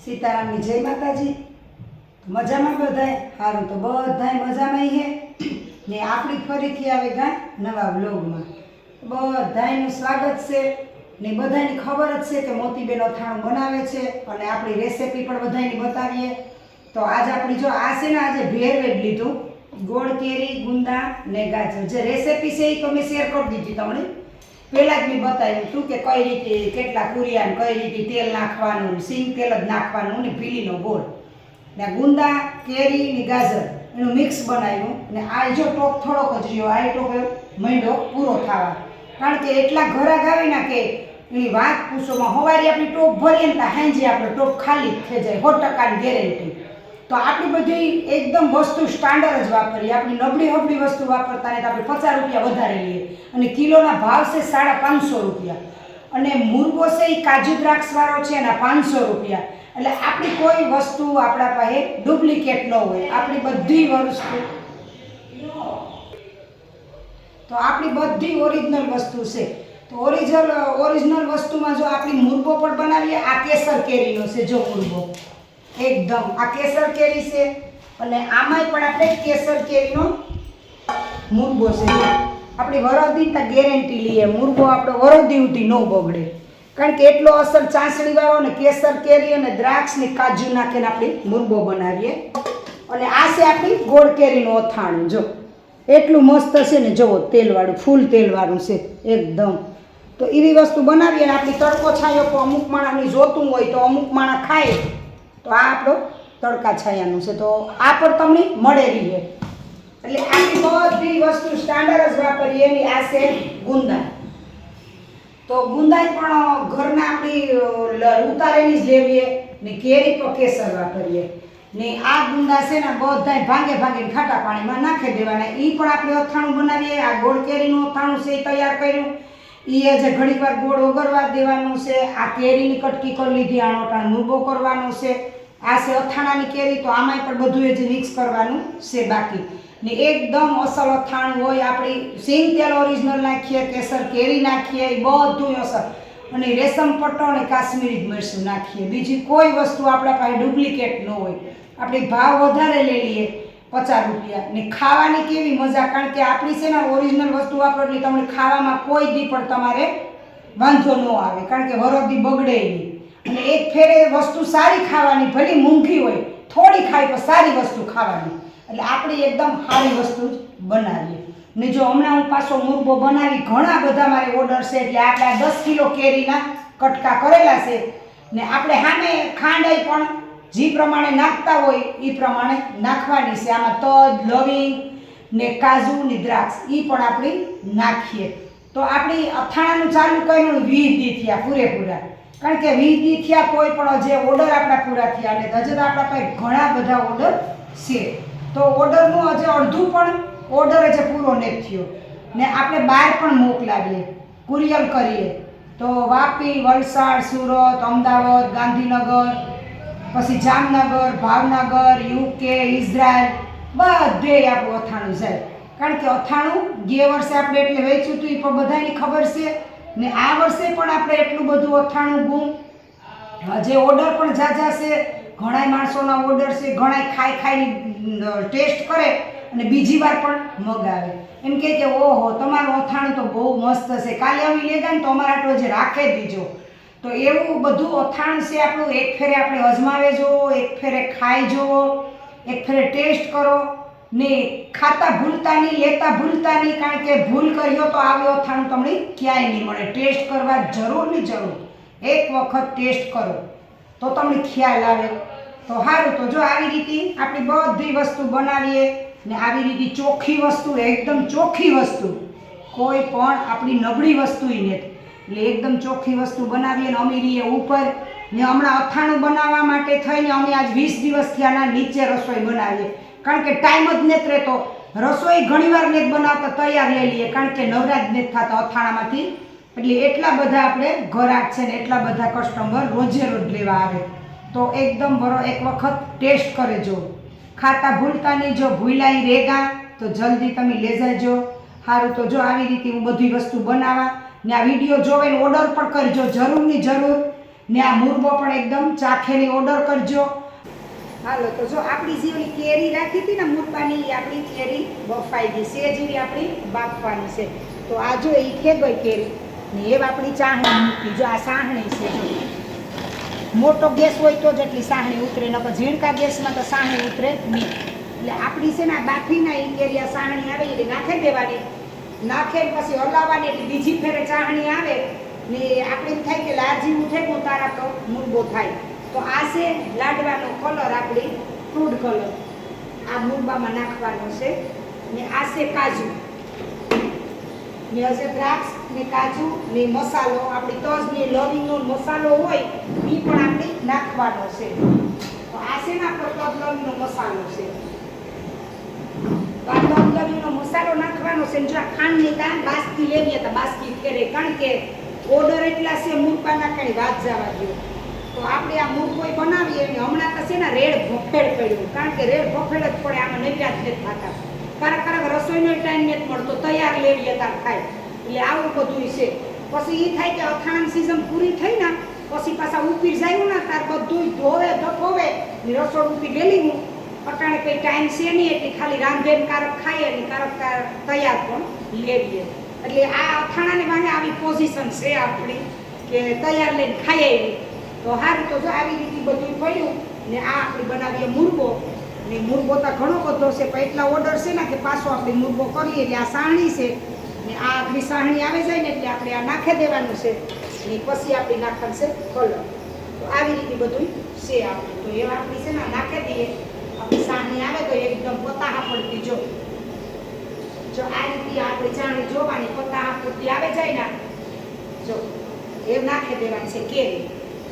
सीताराम जय माताजी। मजामां बधाय? हारूं तो बधाय मजामां छे ने आपणी फरीथी आवेगा नवा व्लॉगमां बधायनुं स्वागत छे ने बधायने खबर ज छे के मोतीबेन અથાણું बनावे छे अने आपणी रेसिपी पण बधायने बतावीए। तो आज आपणी जो आ छे ने आजे भेरवेज लीधुं गोळ केरी गुंदा ने गाजर जे रेसिपी छे ई तो मैं शेर कर दीधी तमने पहला ज मैं बताव्युं हतुं के कई रीते केटला कुरिया ने कई रीते तेल नाखवानुं सींग तेल ज नाखवानुं ने भीलीनो गोळ ने गुंदा केरी ने गाजर एनुं मिक्स बनाव्युं ने आ जो टोप थोड़ोक ज रह्यो आ टोप महीनो पूरो थवा कारण के एटला घराक आवीना के एनी वात पूछोमां हवारे आपणी टोप भरीए ने हांजे आपणो टोप खाली थई जाय 100% गેરંટી। तो आपणी बधी एकदम वस्तु स्टान्डर्ड ज वापरीए आपणी नबળી हबળી वस्तु वापरता ने तो आपणे 50 रुपया वधारे लीए अने किलोना भाव छे 550 रुपया अने मुरबो छे ई काजू द्राक्ष वाळो छे एना 500 रुपया એટલે આપણી કોઈ વસ્તુ આપણા પાસે ડુપ્લિકેટ ન હોય આપણી બધી વસ્તુ તો આપણી બધી ઓરિજિનલ વસ્તુ છે। તો ઓરિજિનલ વસ્તુમાં જો આપણી મુરબો પણ બનાવીએ આ કેસર કેરીનો છે જો મુરબો एकदम आ केसर केरी से अने आमाय पण आपणे केसर केरीनो मुरबो छे आपणी वरदी ता गેરંટી लीए मुरबो आपणो वरदी उधी न बगड़े कारण के एटलो असर चासणी वाळो ने केसर केरी अने द्राक्ष ने काजू नाखीने आपणी मुरबो बनावीए। अने आ छे आपणी गोळ केरीनो અથાણું जो एटલું मस्त छे ने जो तेलवाळું फूल तेलवाळું छे एकदम। तो एवी वस्तु बनावीए ने आपणी तड़को छायो को अमुक माणाने जोतुं होय तो अमुक माणा खाय तो आ आपणो तड़का छायानुं छे तो आ पर तमने मळे रहीए એટલે આપણી બધી વસ્તુ સ્ટાન્ડર્ડ જ વાપરીએ ની આ છે ગુંદા। तो गुंदाय पण घરના આપણી ઉતારેલી જ લેવીએ ને કેરી પર કેસર વાપરીએ ને આ ગુંદા છે ને બધાય ભાગે ભાગે ખાટા પાણીમાં નાખી દેવાના ઈ પણ આપણે અથાણું બનાવીએ। આ ગોળ કેરીનું અથાણું છે તૈયાર કર્યું ઈ જે ઘડીકવાર ગોળ ઓગળવા દેવાનું છે। આ કેરીની કટકી કરી લીધી આનો ટાણ મુરબો કરવાનો છે। આ છે અથાણાની કેરી તો આમાંય પણ બધું જ મિક્સ કરવાનું છે બાકી ने एकदम असल અથાણું હોય આપણી સિંગ તેલ ઓરિજિનલ નાખીએ કેસર કેરી નાખીએ એ બધું અસર અને રેશમ પટ્ટો અને કાશ્મીરી મરચું નાખીએ બીજી કોઈ વસ્તુ આપણા પાસે ડુપ્લિકેટ ન હોય। આપણે ભાવ વધારે લઈ લઈએ 50 रुपया ने खावानी केवी मजा कारण के आपणी से ना ओरिजिनल वस्तु वापरो એટલે તમને ખાવામાં કોઈ દી પણ તમારે વાંધો ન આવે કારણ કે વરદી બગડે નહીં અને એક ફેરે વસ્તુ સારી ખાવાની ભલે મોંઘી હોય થોડી ખાઈ તો સારી વસ્તુ ખાવાની એટલે આપણે એકદમ સારી વસ્તુ જ બનાવીએ ને જો હમણાં હું પાછો મુરબો બનાવી ઘણા બધા મારે ઓર્ડર છે એટલે આપણે 10 કિલો કેરીના કટકા કરેલા છે ને આપણે સામે ખાંડાઈ પણ जी प्रमाणे नाखता होय ई प्रमाणे नाखवानी छे। आमां तज लविंग ने काजू ने द्राक्ष ई पण आपणे नाखीए तो आपणी અથાણાનું चालू करीने 20 दी थया पूरेपूरा कारण के 20 दी थया तोय पण जे ऑर्डर आपणा पूरा थया એટલે હજુ आपणा પાસે ઘણા બધા ઓર્ડર છે तो ऑर्डरનું હજુ અડધું પણ ઓર્ડર જે પૂરો નથી થયો ને આપણે બહાર પણ મોકલાવીએ કુરિયર કરીએ તો વાપી વલસાડ સુરત અમદાવાદ ગાંધીનગર પછી જામનગર ભાવનગર યુકે ઇઝરાયલ બધે આપણું અથાણું જાય કારણ કે અથાણું ગે વર્ષે આપણે એટલે વેચ્યું હતું એ પણ બધાની ખબર છે ને આ વર્ષે પણ આપણે એટલું બધું અથાણું ગુમ જે ઓર્ડર પણ ઝાઝા છે ઘણા માણસોના ઓર્ડર છે ઘણા ખાઈ ખાઈને ટેસ્ટ કરે અને બીજી વાર પણ મગાવે એમ કે ઓહો તમારું અથાણું તો બહુ મસ્ત છે કાલે અમે લેગા ને તો અમારા આટલો જે રાખે દીજો। तो एवं बधु અથાણ से आपणुं एक फेरे आपणे अजमावे जोवो एक फेरे खाई जोवो एक फेरे टेस्ट करो ने खाता भूलता नहीं लेता भूलता नहीं कारण के भूल करियो तो आवुं અથાણું तमने क्यांय नहीं मळे। टेस्ट करवा जरूर नहीं जरूर एक वखत टेस्ट करो तो तमने ख्याल आवे। तो हारूं तो जो आवी रीते आपणी बधी वस्तु बनावीए ने आवी रीते चोखी वस्तु एकदम चोखी वस्तु कोई पण आपणी नबળી वस्तु ही नहीं એટલે એકદમ ચોખ્ખી વસ્તુ બનાવીએ ને અમે રહીએ ઉપર ને હમણાં અથાણું બનાવવા માટે થઈને અમે આજ 20 દિવસ થયાના નીચે રસોઈ બનાવીએ કારણ કે ટાઈમ જ નથી રહેતો રસોઈ ઘણીવાર નથી બનાવતા તૈયાર લઈ લઈએ કારણ કે નવરાજ નથી થતા અથાણામાંથી એટલે એટલા બધા આપણે ઘરાક છે ને એટલા બધા કસ્ટમર રોજે રોજ લેવા આવે તો એકદમ બરો એક વખત ટેસ્ટ કરે જો ખાતા ભૂલતા નહીં જો ભૂલાઈ રેગા તો જલ્દી તમે લઈ જાજો। સારું તો જો આવી રીતે હું બધી વસ્તુ બનાવવા ने आ वीडियो जोवे ऑर्डर पण करजो जरूर ने जरूर ને આ મુરબો પણ એકદમ ચાખેની ઓર્ડર કરજો. હાલો તો જો આપણી જે ઓલી કેરી રાખી હતી ને મુરબાની, એ આપણી કેરી બફાઈ ગઈ છે, જેવી આપણી બાફવાની છે. તો આ જો એ થઈ ગઈ કેરી ને એ આપણી ચાહણી મૂકી. જો આ સાહણી છે, જો મોટો ગેસ હોય તો જ એટલી સાહણી ઉતરે, નકર ઝીણકા ગેસમાં તો સાહણી ઉતરે નહીં. એટલે આપણી છે ને બાફીના એ કેરી આ સાહણી આવે એટલે નાખી દેવાની, નાખે પછી હલાવવાની એટલે બીજી ફેરે ચાહણી આવે ને આપણે એમ થાય કે લાજી ઉઠે તો તારા તો મુરબો થાય. તો આ છે લાડવાનો કલર, આપણી ફૂડ કલર આ મુરબામાં નાખવાનો છે. ને આ છે કાજુ ને હશે દ્રાક્ષ ને કાજુ ને મસાલો, આપણી તજ ને લવિંગનો મસાલો હોય એ પણ આપણે નાખવાનો છે. તો આ છે ને આપણો તજ લવિંગનો મસાલો છે. તો આ તજ લવિંગનો મસાલો નાખવાનો છે. જો આ ખાંડની દાન બાસકી લેવીએ તો બાસકી ફેરે, કારણ કે ઓર્ડર એટલા છે મુરબાના, કઈ વાત જવા દો. તો આપણે આ મુરબોય બનાવીએ ને હમણાં તો છે ને રેડ ભફેડ પડ્યું, કારણ કે રેડ ભફેડ જ પડે, આમાં નૈરાત નથી થતા. કારક રસોઈનો ટાઈમ નથી મળતો, તૈયાર લેવીએ તાર ખાય. એટલે આવું બધું છે. પછી એ થાય કે અથાણાની સિઝન પૂરી થઈ ને પછી પાછા ઉપીર જાય ને તાર બધું ધોવે ધપોવે ને રસોડ ઉપી લેલી હું અટાણે કંઈ ટાઈમ છે નહીં, એટલે ખાલી રાંધેન કારક ખાઈએ ને કારક તૈયાર પણ લેવીએ. એટલે આ અથાણાને વાંગે આવી પોઝિશન છે આપણી કે તૈયાર લઈને ખાઈએ એવી. તો સારું, તો જો આવી રીતે બધું પડ્યું ને આ આપણે બનાવીએ મુરબો. ને મુરબો તો ઘણો બધો છે, પણ એટલા ઓર્ડર છે ને કે પાછો આપણે મુરબો કરીએ. એટલે આ સાહણી છે ને આ આપણી સાહણી આવી જાય ને એટલે આપણે આ નાખી દેવાનું છે ને પછી આપણે નાખવાનું છે કલર. તો આવી રીતે બધું છે આપણે. તો એવા આપણી છે ને નાખી દઈએ. આપણી સાહણી આવે તો એકદમ પતાહા પડતી જો આ રીતે આપણી ચાણી જોવાની પતાહા પડતી આવે જાય ને જો એ નાખી દેવાની છે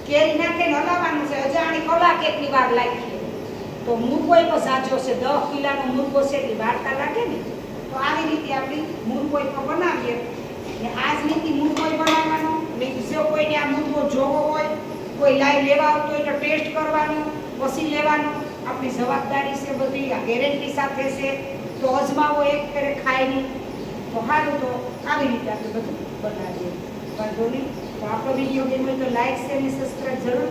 કેરી નાખીને હલાવવાનું છે. અજાણી કલાક એટલી વાર લાગી. તો મુરબો પણ સાચો છે, 10 કિલોનો મુરબો છે એટલી વાર્તા લાગે ને. તો આવી રીતે આપણી મુરબોય પણ બનાવીએ ને આ જ રીતે મુરબોય બનાવવાનો. ને જો કોઈને આ મુરબો જોવો હોય, કોઈ લાઈ લેવા આવતો હોય તો ટેસ્ટ કરવાનું, પછી લેવાનું. આપણી જવાબદારી છે બધી, આ ગેરંટી સાથે છે. તો અજમાવો એક ફેરે ખાય નહીં. તો સારું, તો આવી રીતે આપણે બધું બનાવીએ. વાંધો નહીં. તો આપણો વિડીયો ગમ્યો તો લાઈક શેર અને સબસ્ક્રાઈબ જરૂર